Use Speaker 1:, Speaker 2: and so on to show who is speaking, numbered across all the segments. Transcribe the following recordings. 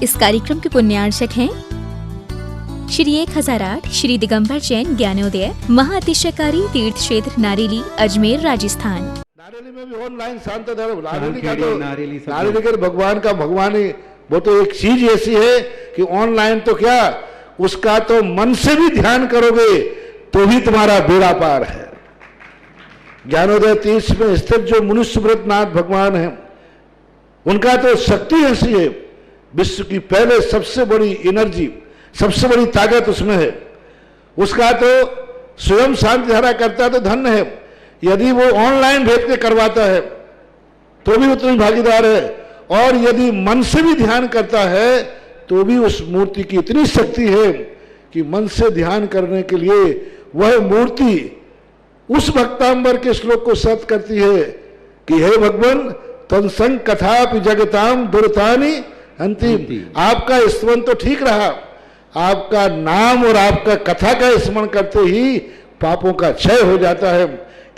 Speaker 1: इस कार्यक्रम के पुण्यार्चक हैं श्री 1008 श्री दिगंबर जैन ज्ञानोदय महाअतिशयकारी तीर्थ क्षेत्र नारेली अजमेर राजस्थान।
Speaker 2: नारेली में भी ऑनलाइन शांत धर्म नारेली का भगवान का भगवान ही वो तो एक चीज ऐसी है कि ऑनलाइन तो क्या उसका तो मन से भी ध्यान करोगे तो भी तुम्हारा बेड़ा पार है। ज्ञानोदय तीर्थ में स्थित जो मुनि सुब्रतनाथ भगवान है उनका तो शक्ति ऐसी है, विश्व की पहले सबसे बड़ी एनर्जी सबसे बड़ी ताकत उसमें है। उसका तो स्वयं शांति धारा करता तो धन्य है, यदि वो ऑनलाइन भेज के करवाता है तो भी उतनी भागीदार है, और यदि मन से भी ध्यान करता है तो भी उस मूर्ति की इतनी शक्ति है कि मन से ध्यान करने के लिए वह मूर्ति उस भक्तांबर के श्लोक को सत्य करती है कि हे भगवान तत्संग कथापि जगताम दुर्तानि अंतिम। आपका स्मरण तो ठीक रहा, आपका नाम और आपका कथा का स्मरण करते ही पापों का क्षय हो जाता है।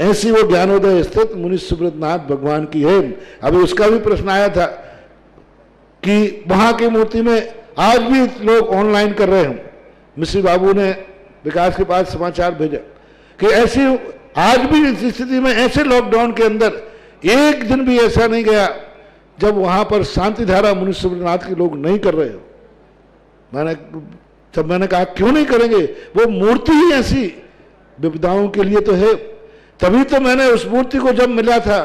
Speaker 2: ऐसी वो ज्ञानोदय स्थित मुनि सुब्रतनाथ भगवान की है। अभी उसका भी प्रश्न आया था कि वहां की मूर्ति में आज भी लोग ऑनलाइन कर रहे हैं। मिश्री बाबू ने विकास के पास समाचार भेजा कि ऐसी आज भी इस स्थिति में ऐसे लॉकडाउन के अंदर एक दिन भी ऐसा नहीं गया जब वहां पर शांति धारा मुनि सुब्रतनाथ के लोग नहीं कर रहे हो। मैंने कहा क्यों नहीं करेंगे, वो मूर्ति ही ऐसी विपदाओं के लिए तो है। तभी तो मैंने उस मूर्ति को जब मिला था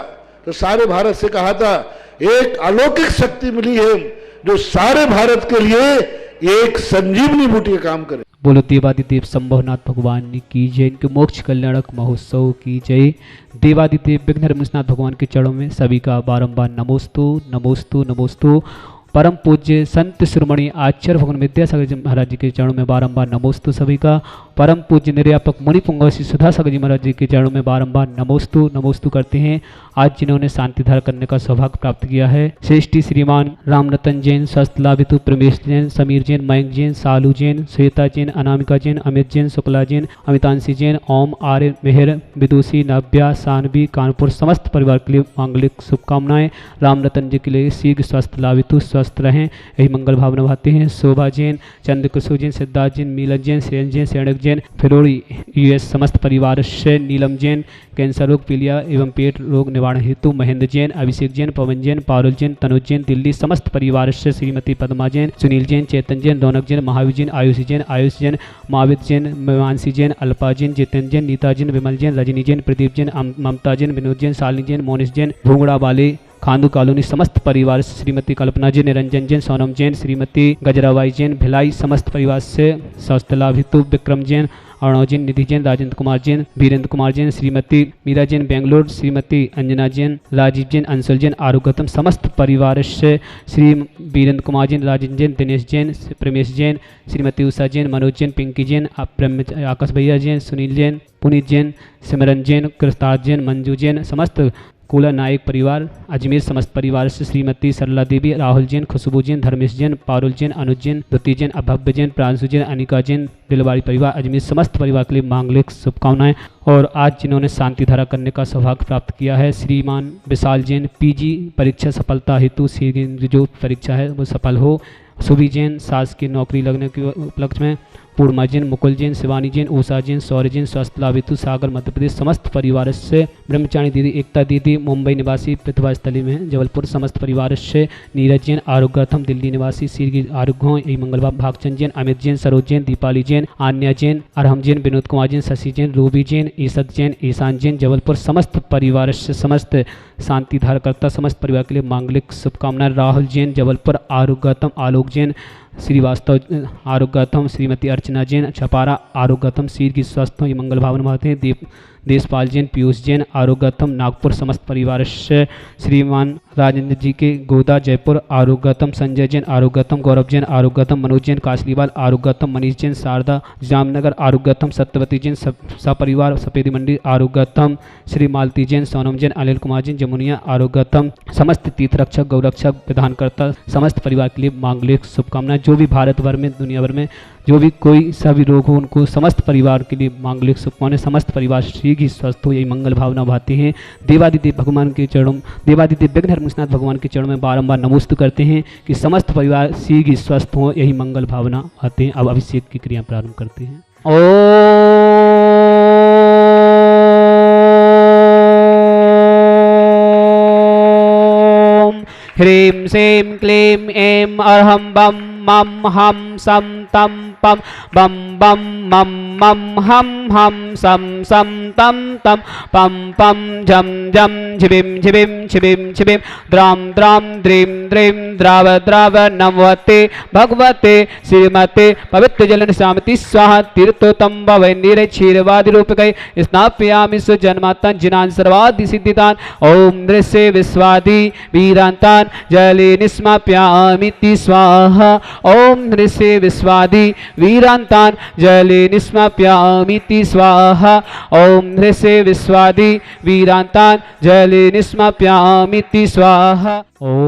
Speaker 2: तो सारे भारत से कहा था एक अलौकिक शक्ति मिली है जो सारे भारत के लिए एक संजीवनी बूटी का काम करे।
Speaker 3: बोलो देवादिदेव संभवनाथ भगवान की जय, इनके मोक्ष कल्याणक महोत्सव की जय। देवादिदेव विघ्नहरनाथ भगवान के चरणों में सभी का बारंबार नमोस्तु नमोस्तु नमोस्तु। परम पूज्य संत शिरोमणि आचार्य भगवान विद्यासागर जी महाराज जी के चरणों में बारंबार नमोस्तु सभी का। परम पूज्य निर्यापक मुनि पुंगव श्री सुधासागर जी महाराज जी के चरणों में बारंबार नमोस्तु नमोस्तु करते हैं। आज जिन्होंने शांति धारा करने का सौभाग्य प्राप्त किया है श्रेष्ठी श्रीमान रामरतन जैन, स्वस्थलाभितु प्रमेश जैन, समीर जैन, मयंक जैन, सालू जैन, श्वेता जैन, अनामिका जैन, अमित जैन, शुक्ला जैन, अमितांशी जैन, ओम आर्य मेहर, विदुषी, नव्या, सानवी, कानपुर समस्त परिवार के लिए मांगलिक शुभकामनाएं। रामरतन जी के लिए शीघ्र स्वस्थ लाभितु स्वस्थ रहें यही मंगल भावना भाते हैं। शोभा जैन, चंद्रकुशु जैन, सिद्धार्थ जैन, मीलज जैन, सेन जैन, सेणक जैन, फिरोड़ी यूएस समस्त परिवार से नीलम जैन, कैंसर रोग, पीलिया एवं पेट रोग निवारण हेतु महेंद्र जैन, अभिषेक जैन, पवन जैन, पारुल जैन, तनुज जैन, दिल्ली समस्त परिवार से श्रीमती पद्मा जैन, सुनील जैन, चेतन जैन, रौनक जैन, महावीर जैन, आयुष जैन, माविद जैन, मानसी जैन, अल्पा जैन, जितेंद्र जैन, नीता जैन, विमल जैन, रजनी जैन, प्रदीप जैन, ममता जैन, विनोद जैन, शालिनी जैन, मोनिश जैन, भूंगड़ा वाले खांदू कॉलोनी समस्त परिवार से श्रीमती कल्पना जैन, निरंजन जैन, सोनम जैन, श्रीमती गजराबाई जैन, भिलाई समस्त परिवार से स्वस्थलाभितु विक्रम जैन, अर्णव जैन, निधि जैन, राजेंद्र कुमार जैन, वीरेंद्र कुमार जैन, श्रीमती मीरा जैन बेंगलोर, श्रीमती अंजना जैन, राजीव जैन, अंशुल जैन, आरुगतम समस्त परिवार से श्री वीरेंद्र कुमार जैन, राजेंद्र जैन, दिनेश जैन, प्रमेश जैन, श्रीमती उषा जैन, मनोज जैन, पिंकी जैन, आकाश भैया जैन, सुनील जैन, पुनीत जैन, सिमरन जैन, कृष्ताज जैन, मंजू जैन, समस्त कुला नायक परिवार अजमेर समस्त परिवार से श्रीमती सरला देवी, राहुल जैन, खुशबू जैन, धर्मेश जैन, पारुल जैन, अनुज जैन, द्वितीय जैन, अभव्य जैन, प्रांशु जैन, अनिका जैन, दिलवाड़ी परिवार अजमेर समस्त परिवार के लिए मांगलिक शुभकामनाएं। और आज जिन्होंने शांति धारा करने का सौभाग्य प्राप्त किया है श्रीमान विशाल जैन, पीजी परीक्षा सफलता हेतु जो परीक्षा है वो सफल हो। सुबी जैन, सास की नौकरी लगने के उपलक्ष्य में पूर्णिमा जैन, मुकुल जैन, शिवानी जैन, उषा जैन, सौर्य जैन, स्वस्थ लाभितु सागर मध्य प्रदेश समस्त परिवार से ब्रह्मचारी दीदी, एकता दीदी मुंबई निवासी प्रतिभा स्थली में जबलपुर समस्त परिवार से नीरज जैन, आरोग्यर्थम दिल्ली निवासी श्री आरोग्य मंगलवार भागचंद जैन, अमित जैन, सरोज जैन, दीपाली जैन, आन्या जैन, अरहम जैन, विनोद कुमार जैन, शशि जैन, रूबी जैन, ईसत जैन, ईशान जैन, जबलपुर समस्त परिवार से समस्त शांति धारकर्ता समस्त परिवार के लिए मांगलिक शुभकामनाएं। राहुल जैन, जबलपुर आरोग्यतम, आलोक जैन, श्रीवास्तव आरोग्यतम, श्रीमती अर्चना जैन, छपारा आरोग्यतम शीर की स्वस्थ ये मंगल भावन भाते हैं। देशपाल जैन, पीयूष जैन, आरोग्यतम नागपुर समस्त परिवार से श्रीमान राजेंद्र जी के गोदा जयपुर आरोग्यतम, संजय जैन आरोग्यतम, गौरव जैन आरोग्यतम, मनोज जैन कासलीवाल आरोग्यतम, मनीष जैन शारदा जामनगर आरोग्यतम, सत्यवती जैन सपरिवार सफेदी मंडी आरोग्यतम, श्री मालती जैन, सोनम जैन, अनिल कुमार जैन जमुनिया आरोग्यतम, समस्त तीर्थरक्षक गौरक्षक विधानकर्ता समस्त परिवार के लिए मांगलिक शुभकामनाएं। जो भी भारत भर में दुनिया भर में जो भी कोई सभी रोग हो उनको समस्त परिवार के लिए मांगलिक शुभकामनाएं, समस्त परिवार शीघ्र ही स्वस्थ हो, यही मंगल भावना भाते हैं। देवादिदेव भगवान के चरणों, देवादिदेव विघ्नहर मुक्तिनाथ भगवान के चरणों में बारंबार नमोस्तु करते हैं कि समस्त परिवार शीघ्र ही स्वस्थ हो, यही मंगल भावना आते हैं। अब अभिषेक की क्रिया प्रारंभ करते हैं। ओम ह्रीं श्रीं क्लीं ऐं अर्हं बम मम हम सम तम पम बम बम मम मम हम सम सम तम तम पम पम झम झम झिबिम झिबिम छिबिम छिबिम द्राम द्राम द्रीं द्रीं द्राव द्राव नमवते भगवते श्रीमते पवित्र जलन शामति स्वाहा तीर्थोत्तम भवै नीरे क्षीरवादि रूपकै स्नापयामि सुजन्मातां जिनान् सर्वादि सिद्धितान् ओम नृस्य विश्वादि वीरान्तान् जले निस्माप्यामिति स्वाहा ओम नृस्य विश्वादि वीरान्तान् जले निस्माप्यामिति स्वाहा ओम नृस्य विश्वादि वीरान्तान् जले निस्माप्यामिति स्वाहा। ओम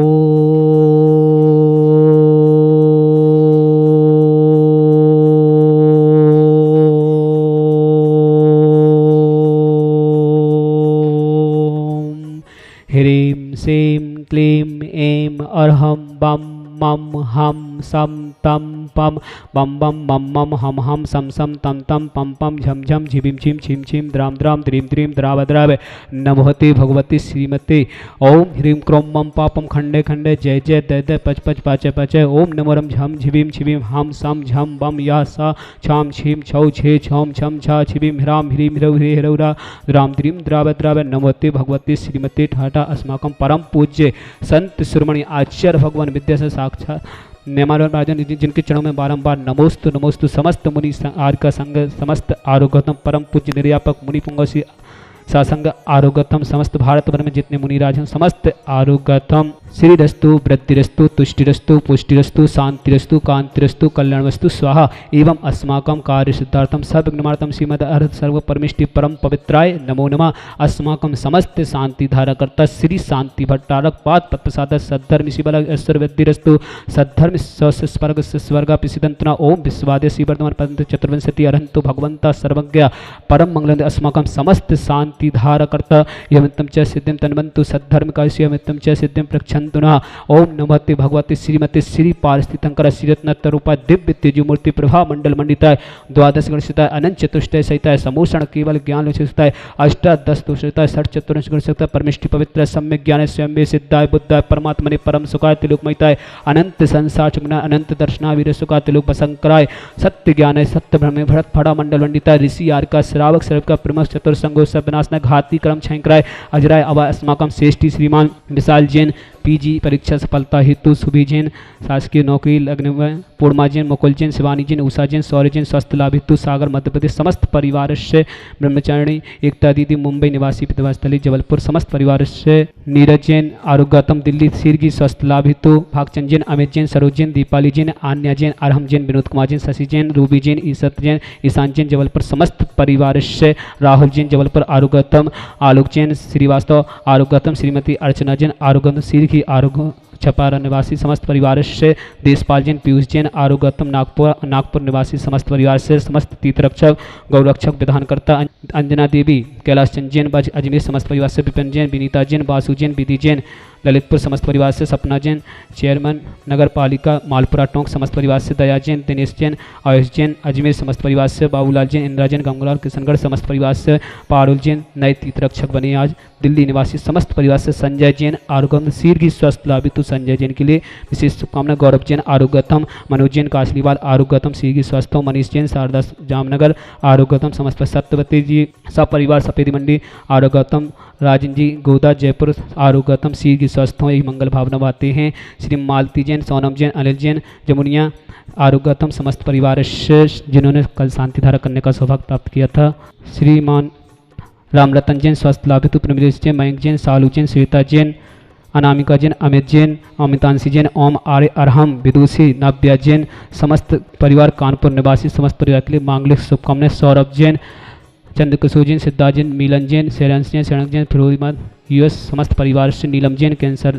Speaker 3: ह्रीं श्रीं क्लीं ऐं अर्हं बम मम हम सम तम पम बम बम मम मम हम सम सम तम तम पम पम झम झम झिबिम छिम छिम छिम द्राम द्राम द्रीं द्रीं द्राव द्राव नमोते भगवती श्रीमते ओम ह्रीं क्रोम मम पापम खंडे खंडे जय जय दय दय पच पच पाचय पाचय ओम नमोरम झम झिबिम छिबिम हम सम झम बम या सा छाम छीम छौ छे छौम छम छा छिबिम ह्राम ह्रीं ह्रौ ह्रे ह्रौरा द्राम द्रीं द्राव द्राव नमोते भगवती श्रीमते ठाटा अस्माकं परम पूज्य संत शिरोमणि आचार्य भगवान विद्यासागर साक्षात नेमार राजन जिनके चरणों में बारंबार नमोस्तु नमोस्तु समस्त मुनि आर्य का संग समस्त आरोग्यतम परम पूज्य निर्यापक मुनि पुंगव श्री सासंग आरोग्यतम समस्त भारत भर में जितने मुनिराज हैं समस्त आरोग्यतम श्रीरस्तु वृद्धिरस्तु तुष्टिरस्तु पुष्टिरस्तु शांतिरस्तु कांतिरस्तु कल्याणवस्तु स्वाहा एवं अस्माकं कार्य सिद्धार्थम सर्वज्ञार्थम श्रीमद अर्थ सर्व परमिष्टि परम पवित्राय नमो नमः। अस्माकं समस्त शांति धारकर्ता श्री शांति भट्टारक पाद प्रसाद सद्धर्म शिवल ऐश्वर्यवृद्धिरस्तु सद्धर्म स्वर्ग स्वर्ग पिसिदंतना ओम विश्वाद्य श्री वर्धमान पंत चतुर्विंशति अरहंतो भगवंता सर्वज्ञ परम मंगल अस्माकं समस्त शांति धारकर्ता यमित्तम च सिद्धिं तन्वन्तु सद्धर्म कायस्य यमित्तम च सिद्धिं प्रक्षन्तुना ओम नमस्ते भगवते श्रीमते श्री पारस्थितंकर श्रीरत्नतरूपा दिव्य तेजोमूर्ति प्रभा मंडल मंडिताय द्वादश गणसिताय अनंत चतुष्टय सहिताय समूषण केवल ज्ञान लक्षिताय अष्टादश दोषिताय षट चतुर्दश गणसिताय परमेष्टि पवित्र सम्यक ज्ञान स्वयं सिद्धाय बुद्धाय परमात्मने परम सुखाय तिलोकमयिताय अनंत संसार चुग्न अनंत दर्शनावीर सुखाय तिलोक बसंकराय सत्य ज्ञान सत्य ब्रह्मे भरत फड़ा मंडल मंडिताय ऋषि आर का श्रावक सर्व का प्रमुख चतुर्संगो सब विनाशना घाती क्रम छयंकराय अजराय अवा अस्माकं श्रेष्ठी श्रीमान विशाल जैन पीजी परीक्षा सफलता हेतु सुभी जैन शासकीय नौकरी लगने में पूर्णमा जैन मुकुल जैन शिवानी जैन उषा जैन सौर्य जैन स्वस्थ लाभ हेतु सागर मध्य प्रदेश समस्त परिवार से ब्रह्मचारिणी एकता दीदी मुंबई निवासी पितवास्थली जबलपुर समस्त परिवार से नीरज जैन आरोग्यतम दिल्ली सिरगी स्वस्थ लाभ हेतु भागचंद जैन अमित जैन सरोज जैन दीपाली जैन आन्या जैन अरहम जैन विनोद कुमार जैन शशि जैन रूबी जैन ईसत जैन ईशान जैन जबलपुर समस्त परिवार से राहुल जैन जबलपुर आरोग्यतम आलोक जैन श्रीवास्तव आरोग्यतम श्रीमती अर्चना जैन आरोग्यतम सिरगी आरोग्य छपारा निवासी समस्त परिवार से देशपाल जैन पीयूष जैन आरोग्यतम नागपुर निवासी समस्त परिवार से समस्त तीर्थरक्षक गौरक्षक विधानकर्ता अंजना देवी कैलाश चंद जैन अजमेर समस्त परिवार से विपिन जैन विनीता जैन बासु जैन विधि जैन ललितपुर समस्त परिवार से सपना जैन चेयरमैन नगर पालिका मालपुरा टोंक समस्त परिवार से दया जैन दिनेश जैन आयुष जैन अजमेर समस्त परिवार से बाबूलाल जैन इंदिरा जैन गंगूलाल किशनगढ़ समस्त परिवार से पारुल जैन नए तीर्थरक्षक बने आज दिल्ली निवासी समस्त परिवार से संजय जैन आरोग्य शीर्घ स्वस्थ लाभितु संजय जैन के लिए विशेष शुभकामना गौरव जैन आरोग्यतम मनोज जैन काशलीवाल आरोग्यतम शीर्घ स्वस्थ मनीष जैन शारदा जामनगर आरोग्यतम समस्त सत्यवती जी सपरिवार सफेदी मंडी आरोग्यतम राजन जी गोदा जयपुर आरोग्यतम शीर्घ स्वस्थ हो यही मंगल भावना बाते हैं। श्री मालती जैन सोनम जैन अनिल जैन जमुनिया आरोग्यतम समस्त परिवार से जिन्होंने कल शांति धारा करने का सौभाग्य प्राप्त किया था। श्रीमान रामरतन जैन स्वस्थ लाभितु प्रमिलेश जैन मयंक जैन सालू जैन श्वेता जैन अनामिका जैन अमित जैन अमितांशी जैन ओम आर्य अरहम विदुषी नव्या जैन समस्त परिवार कानपुर निवासी समस्त परिवार के लिए मांगलिक शुभकामनाएं। सौरभ जैन चंद्रकिशोर जैन सिद्धार्थ जैन मिलन जैन शैलेंद्र जैन शरणक जैन फिरोजमान यूएस समस्त परिवार से नीलम जैन कैंसर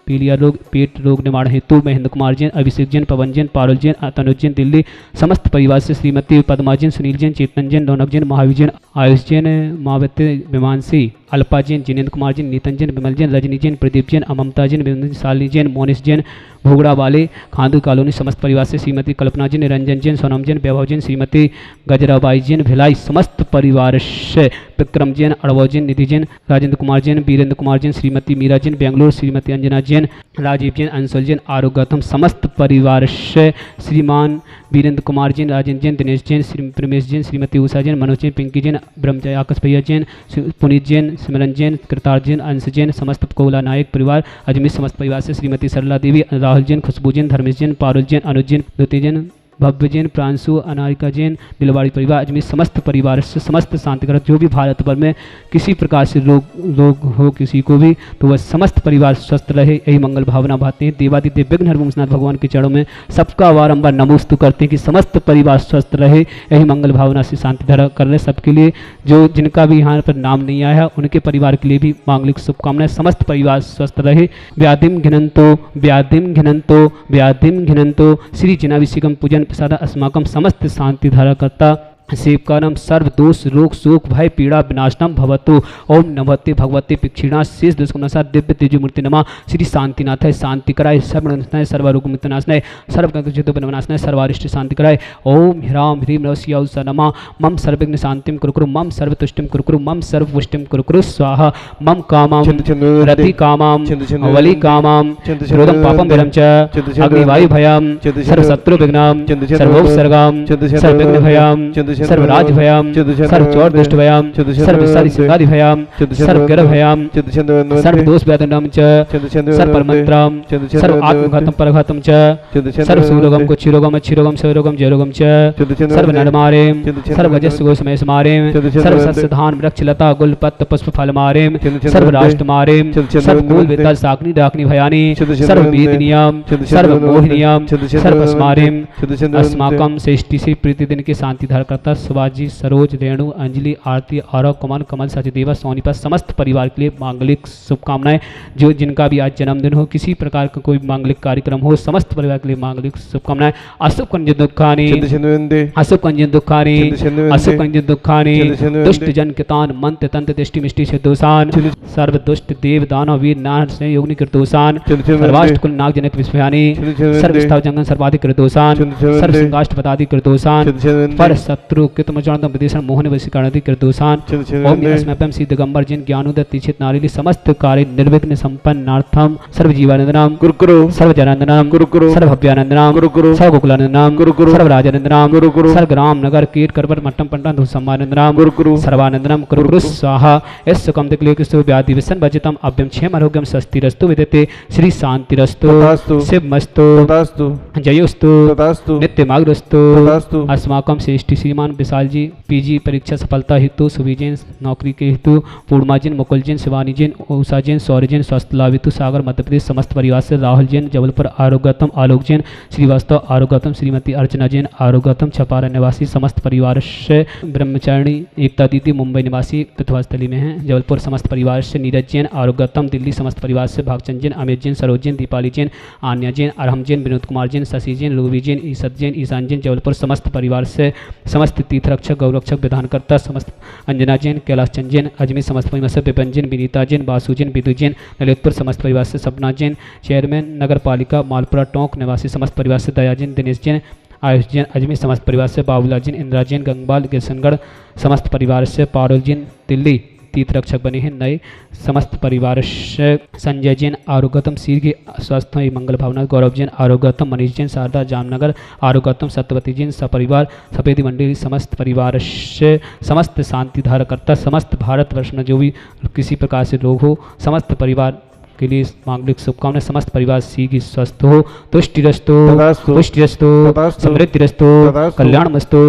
Speaker 3: पीलिया रोग, पेट रोग निवारण हेतु महेंद्र कुमार जैन, अभिषेक जैन, पवन जैन, पारुल जैन, तनुज जैन दिल्ली समस्त परिवार से श्रीमती पद्मा जैन, सुनील जैन, चेतन जैन, रौनक जैन, महावीर जैन, आयुष जैन, मावत्य विमानसी, अल्पा जैन, जिनेन्द्र कुमार जैन, नीतन जैन, विमल जैन, रजनी जैन, प्रदीप जैन, अममता जैन, शालिनी जैन, मोनिश जैन, भोगड़ा वाले खांदू कॉलोनी समस्त परिवार से श्रीमती कल्पना जैन, निरंजन जैन, सोनम जैन, वैभव जैन, श्रीमती गजराबाई जैन, भिलाई समस्त परिवार से विक्रम जैन, अड़वो जैन, निधि जैन, राजेंद्र कुमार जैन, वीरेंद्र कुमार जैन, श्रीमती मीरा जैन, बेंगलुरु श्रीमती अंजना जैन, राजीव जैन, अंशुल जैन, आरोग्यतम समस्त परिवार से श्रीमान वीरेंद्र कुमार जैन, राजेंद्र जैन, दिनेश जैन, प्रमेश जैन, श्रीमती उषा जैन, मनोज जैन, पिंकी जैन, ब्रह्मजय आकाश भैया जैन, पुनीत जैन, सिमरन जैन, कृतार्थ जैन, अंश जैन, समस्त कोला नायक परिवार अजमेर समस्त परिवार से श्रीमती सरला देवी, राहुल जैन, खुशबू जैन, धर्मेश जैन, पारुल जैन, अनुज जैन, द्वितीय जैन, भव्य जैन, प्रांशु, अनारिका जैन, दिलवाड़ी परिवार अजमेर समस्त परिवार से समस्त शांतिग्रह जो भी भारत भर में किसी प्रकार से रोग हो किसी को भी तो वह समस्त परिवार स्वस्थ रहे यही मंगल भावना भाते हैं। देवादिदेव विघ्न हरमुंसनाथ भगवान के चरणों में सबका बारंबार नमोस्तु करते हैं कि समस्त परिवार स्वस्थ रहे यही मंगल भावना से शांति धारा कर रहे सबके लिए। जो जिनका भी यहाँ पर नाम नहीं आया है उनके परिवार के लिए भी मांगलिक शुभकामनाएं। समस्त परिवार स्वस्थ रहे। व्याधिम घिनंतो व्याधिम घिनंतो व्याधिम घिनंतो श्री जनाभिषेकम पूजन प्रसाद अस्माकम समस्त शांति धारा करता सेवकारम सर्व दोष रोग शोक भय पीड़ा विनाशनम भवतु। ओम नमस्ते भगवते पिक्षिणा शेष दुष्कर्मसा दिव्य तेजो मूर्ति नमा श्री शांतिनाथाय शांति कराय सर्वनाशनाय सर्वरोग मुक्तनाशनाय सर्वनाशनाय सर्वारिष्ट शांति कराय। ओम ह्राम ह्रीम रवसिया उषा नमा मम सर्वविघ्न शांतिम कुरुकुरु मम सर्वतुष्टिम कुरुकुरु मम सर्वपुष्टिम कुरुकुरु स्वाहा मम कामाम रति कामाम वली कामाम रोदम पापम विरम च अग्निवायु भयाम सर्वशत्रु विघ्नाम सर्वोपसर्गाम सर्वविघ्न भयाम सर्वराज भयाम सर्वचौर दुष्ट भयाम सर्वसारी सिंगादि भयाम सर्वग्रह भयाम सर्वदोष व्याधनम च सर्वपरमंत्राम सर्व आत्मघातम परघातम च सर्व सुरोगम कुक्षिरोगम अच्छिरोगम सरोगम जयरोगम च सर्व नरमारेम सर्व गजस गोसमय समारेम सर्व सस्यधान वृक्षलता गुलपत्र पुष्प फल मारेम सर्व राष्ट्र मारेम सर्व कुल वेता साग्नि डाकनि भयानि सर्व वेदनियाम सर्व मोहिनियाम सर्व अस्मारेम अस्माकम श्रेष्ठी से प्रतिदिन की शांति धार करता शिवाजी सरोज रेणु अंजलि आरती आरव कमल कमल सचदेवा सोनीपत समस्त परिवार के लिए मांगलिक शुभकामनाएं। जो जिनका भी आज जन्मदिन हो किसी प्रकार का कोई मांगलिक कार्यक्रम हो समस्त परिवार के लिए मांगलिक शुभकामनाएं। अशुभ कंजन दुखानी अशुभ कंजन दुखानी अशुभ कंजन दुखानी दुष्ट जन कितान मंत्र तंत्र दृष्टि मिष्टि से दोषान सर्व दुष्ट देव दानव वीर नार से योगनि कृतोषान सर्वाष्ट कुल नाग जनक विस्मयानी सर्व स्थाव जंगन सर्वाधिक कृतोषान सर्व सिंहाष्ट पदादि कृतोषान पर शत्रु कृतमचरणदम विदेशन मोहन वशीकरणादि कृतोषान। ओम अस्मभ्यम श्री दिगंबर जैन ज्ञानोदय तीक्षित नारिली समस्त कार्य निर्विघ्न संपन्नार्थम सर्व जीवानंदनाम गुरुकुरु सर्व जनानंदनाम गुरुकुरु सर्व भव्यानंदनाम गुरुकुरु सर्व गोकुलानंदनाम गुरुकुरु सर्व राजानंदनाम गुरुकुरु सर्व ग्राम नगर कीट करवर मट्टम पंडा धुसम्मानंदनाम गुरुकुरु सर्वानंदनाम गुरुकुरु स्वाहा। इस सुकम दिक्लेकिस्तु व्याधि विसन भजितम अभ्यम क्षेम आरोग्यम स्वस्तिरस्तु विदते श्री शांतिरस्तु शिवमस्तु जयोस्तु नित्यमाग्रस्तु अस्माकम श्रेष्ठी श्रीमान विशाल जी पीजी परीक्षा सफलता हेतु सुविजैन नौकरी के हेतु पूर्णिमा जैन मुकुल जैन शिवानी जैन उषा जैन सौर्य जैन स्वास्थ्य लाभ हेतु सागर मध्य प्रदेश समस्त परिवार से राहुल जैन जबलपुर आरोग्यतम आलोक जैन श्रीवास्तव आरोग्यतम श्रीमती अर्चना जैन आरोग्यतम छपारा निवासी समस्त परिवार से ब्रह्मचारिणी एकता दीदी मुंबई निवासी पृथ्वास्थली में हैं जबलपुर समस्त परिवार से नीरज जैन आरोग्यतम दिल्ली समस्त परिवार से भागचंद जैन अमित जैन सरोज जैन दीपाली जैन आन्या जैन अरहम जैन विनोद कुमार जैन शशि जैन रूबी जैन ईसत जैन ईशान जैन जबलपुर समस्त परिवार से समस्त तीर्थरक्षक गौरक्षक विधानकर्ता समस्त अंजना जैन कैलाश चंद जैन अजमेर समस्त परिवार से विपिन जैन विनीता जैन बासु जैन विदु जैन ललितपुर समस्त परिवार से सपना जैन चेयरमैन नगर पालिका मालपुरा टोंक निवासी समस्त परिवार से दया जैन दिनेश जैन आयुष जैन अजमेर समस्त परिवार से बाबूलाल जैन इंदिरा जैन गंगबाल किशनगढ़ समस्त परिवार से पारुल जैन दिल्ली तीर्थरक्षक बने हैं नए समस्त परिवार से संजय जैन आरोग्यतम शीर्घ स्वास्थ्य मंगल भावना गौरव जैन आरोग्यतम मनीष जैन शारदा जामनगर आरोग्यतम सत्यवती जैन सपरिवार सफेदी मंडली समस्त परिवार से समस्त शांति धारकर्ता समस्त भारतवर्ष में जो भी किसी प्रकार से रोग हो समस्त परिवार के लिए मांगलिक शुभकामनाएं। समस्त परिवार शीघ्र स्वस्थ हो तुष्टिरस्तु पुष्टिरस्तु समृद्धिरस्तु कल्याणमस्तु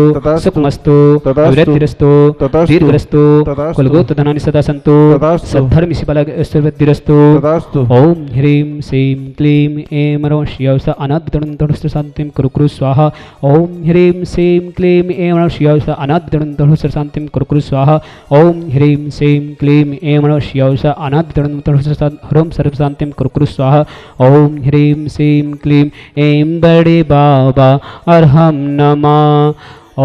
Speaker 3: सुखमस्तु अभिवृद्धिरस्तु दीर्घरस्तु कुलगोत्र धनानि सदा सन्तु सद्धर्म सिबलस्तु। ओम ह्रीं श्रीं क्लीं ऐं ह्रौं श्रीयौष अनाद्यतनुं शान्तिं कुरु स्वाहा। ओम ह्रीं श्रीं क्लीं ऐं ह्रौं श्रीयौष अनाद्यतनुं शान्तिं कुरु स्वाहा। ओम ह्रीं श्रीं क्लीं ऐं ह्रौं श्रीयौष अनाद्यतनुं ह्रौं सर्व शांतिम कुरु कुरु स्वाहा। ओम ह्रीं श्रीं क्लीं ऐं बड़े बाबा अरहम नमः।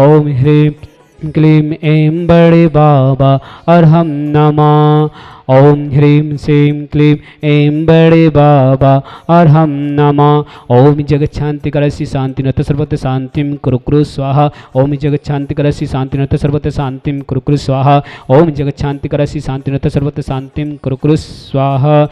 Speaker 3: ओम ह्रीं क्लीं ऐं बड़े बाबा अरहम नमः। ओम ह्रीं श्रीं क्लीं ऐं बड़े बाबा अरहम नमः। ओम जगत शांति करसी शांति नत सर्वत्र शांतिम कुरु कुरु स्वाहा। ओम जगत शांति करसी शांति नत सर्वत्र शांतिम कुरु कुरु स्वाहा। ओम जगत शांति करसी शांति नत सर्वत्र शांतिम कुरु कुरु स्वाहा।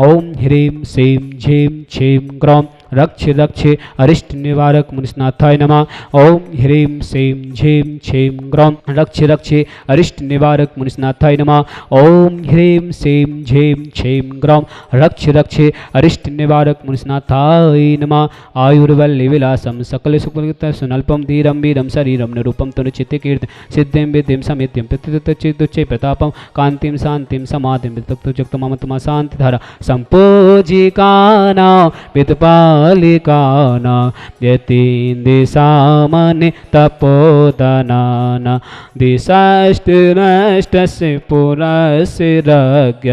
Speaker 3: ओम ह्रीं श्रीं झीं छीं ग्रौं रक्ष रक्ष अरिष्ट निवारक मुनिस्नाथाय नमः। ओम ह्रीं श्रीं झीं छीं ग्रौं रक्ष रक्ष अरिष्ट निवारक मुनिस्नाथाय नमः। ओम ह्रीं श्रीं झीं छीं ग्रौं रक्ष रक्ष अरिष्ट निवारक मुनिस्नाथाय नमः। आयुर्वल्ली विलासम सकल सुखलित सुनल्पम धीरम वीरम शरीरम निरूपम तनुचिते कीर्ति सिद्धिं विद्धिं समित्यं तत्तच्चिदुच्चै प्रतापम कांतिं शांतिं समाधिं वितक्तो जगतमतमा शांतिधारा संपूजिकाना विदपालिकाना यतीन्द्रिसामनि तपोदनाना दिशाष्टनष्टस्य पुरस्य रज्ञ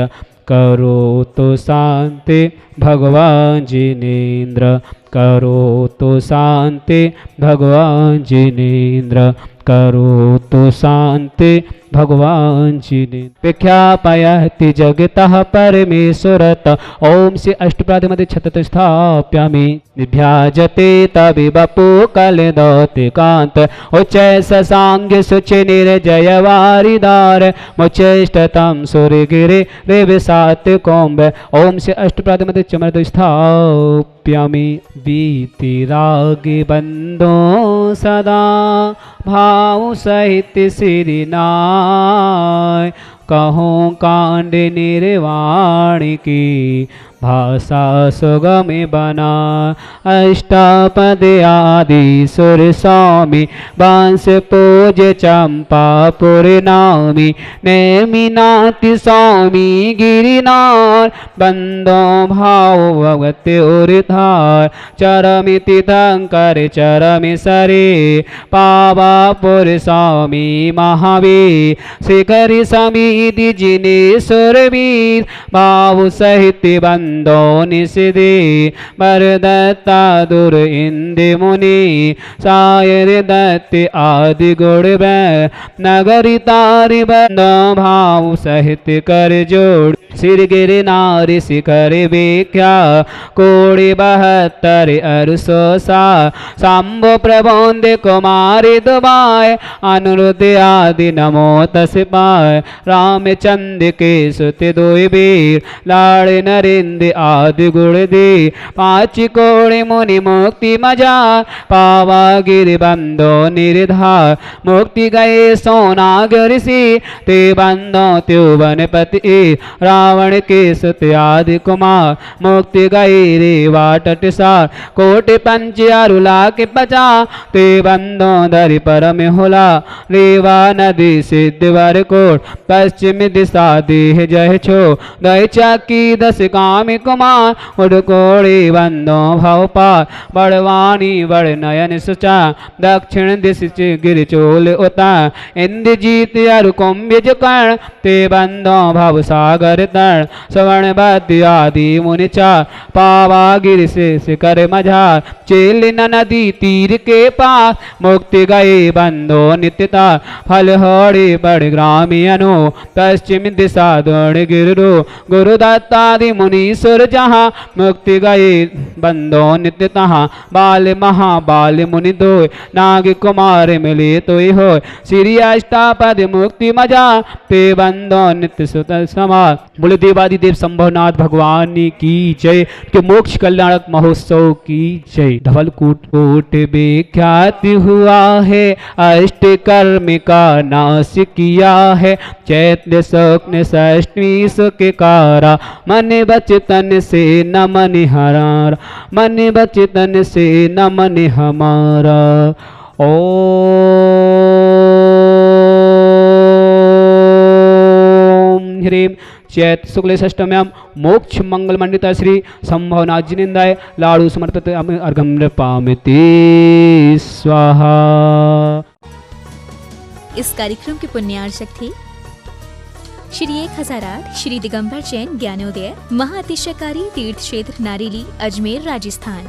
Speaker 3: करोतु शांति भगवान जिनेन्द्र करोतु शांति भगवान जिनेन्द्र करोतु शांति भगवान जी ने विख्यापयति जगतः परमेश्वरत। ओम श्री अष्टप्राधिमति छतत स्थाप्यामि निभ्याजते तविवपु कलदौति कांत उच्चै ससांग्य सुचि निर्जय वारिदार मुचेष्टतम सूर्यगिरि रेविसात कौम्ब। ओम श्री अष्टप्राधिमति चमरत स्थाप्यामि वीतिरागी बंदो सदा भाव सहित सिरिनाय कहूँ कांड निर्वाणी की भाषा सुगम बना। अष्टापद आदि सुर स्वामी बांस पूज चंपापुर नामी नेमि नाति स्वामी गिरिनार बंदो भाव भगत उर्धार चरमिति धंकर चरमि सरे पावापुर स्वामी महावीर शिखरि समिति जिनेश्वरवीर भाव सहित बंदो निषिदे बरदत्ता दुर इंदि मुनि सायर दत्त आदि गुण नगरी तारि बंदो भाव सहित कर जोड़ सिर गिरि नारि शिखर विख्या कोड़ि 72 अरसो सा शंभु प्रबोंद कुमारी दुबाय अनुरुद्ध आदि नमो तस पाय रामचंद्र के सुत दुई वीर लाड़ नरेंद्र आदि गुण दे पाँच कोड़ि मुनि मुक्ति मजा पावा गिरि बंदो निर्धार मुक्ति गए सोनागर से ते बंदो त्युवनपति रावण के सुत आदि कुमार मुक्ति गए रे वाटट सार कोटि पंच अरुला के पचा ते बंदो धरि परम होला रेवा नदी सिद्धवर कोट पश्चिम दिशा देह जय छो दय चाकी 10 कामी कुमार उड़कोड़ी बंदो भव पार बड़वाणी बड़ नयन सुचा दक्षिण दिश गिर चोल उता इंद्रजीत अरु कुंभिज कर्ण ते बंदो भव सागर तर्ण स्वर्ण बद्य आदि मुनि चार पावा गिर से शिखर मझार चेलिन नदी तीर के पास मुक्ति गए बंदो नित्यता फल होड़ी बड़ ग्रामी अनु पश्चिम दिशा दौड़ गिरु गुरुदत्तादि मुनीश्वर जहाँ मुक्ति गए बंदो नित्यतः बाल महाबाल मुनि दो नाग कुमार मिले तो हो श्री अष्टापद मुक्ति मजा ते बंदो नित्य सुत समाज। बोले देवादिदेव संभवनाथ भगवान की जय के मोक्ष कल्याणक महोत्सव की जय। धवलकूट कोट विख्यात हुआ है अष्ट कर्म का नाश किया है चैत्र शुक्ल षष्ठी सुख कारा मन बचतन से न मन हरारा मन बचतन से न मन हमारा। ओम ह्रीं चैत्र शुक्ल षष्टम्यां मोक्ष मंगल मंडिता श्री संभवनाथ जिनेन्द्राय लाड़ू समर्पित अर्घ्यं नृपामिति स्वाहा।
Speaker 1: इस कार्यक्रम के पुण्यार्चक थे श्री 1008 श्री दिगंबर जैन ज्ञानोदय महाअतिशयकारी तीर्थ क्षेत्र नारेली अजमेर राजस्थान।